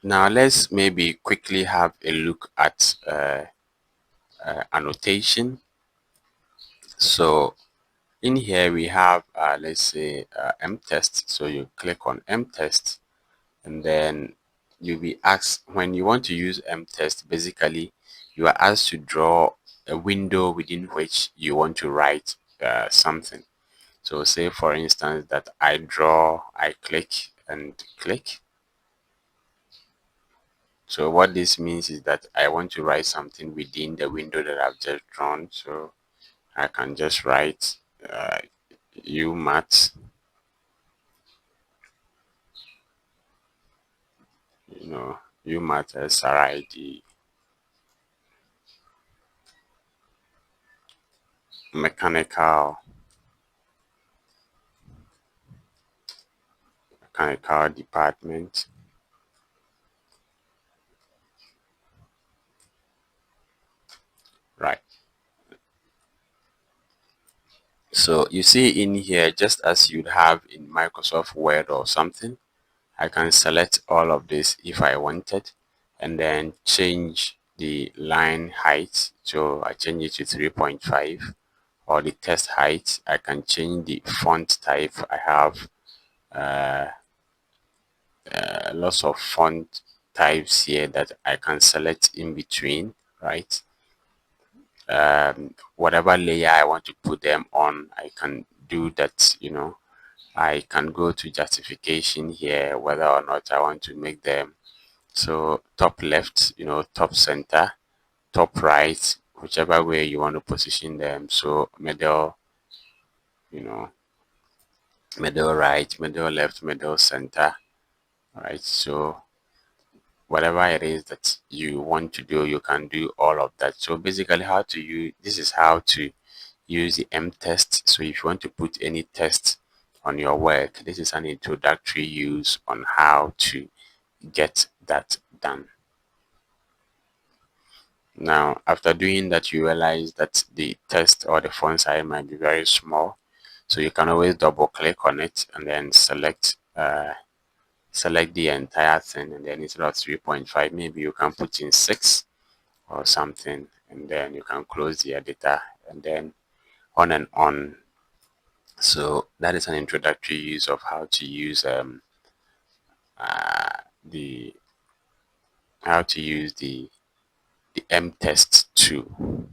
Now let's maybe quickly have a look at annotation. So in here we have let's say MText. So you click on MText, and then you'll be asked, when you want to use MText, basically you are asked to draw a window within which you want to write something. So say for instance that I click and click. So what this means is that I want to write something within the window that I've just drawn. So I can just write UMAT, UMAT SRID mechanical department. Right. So you see in here, just as you'd have in Microsoft Word or something, I can select all of this if I wanted, and then change the line height. So I change it to 3.5, or the text height. I can change the font type. I have lots of font types here that I can select in between, right? Whatever layer I want to put them on, I can do that. I can go to justification here, whether or not I want to make them so top left, top center, top right, whichever way you want to position them. So middle, you know, middle right, middle left, middle center. All right. So whatever it is that you want to do, you can do all of that. So basically, this is how to use the M test. So if you want to put any test on your work, this is an introductory use on how to get that done. Now, after doing that, you realize that the text or the font size might be very small. So you can always double click on it and then select the entire thing, and then instead of 3.5, maybe you can put in 6 or something, and then you can close the editor, and then on and on. So that is an introductory use of how to use the the M test tool.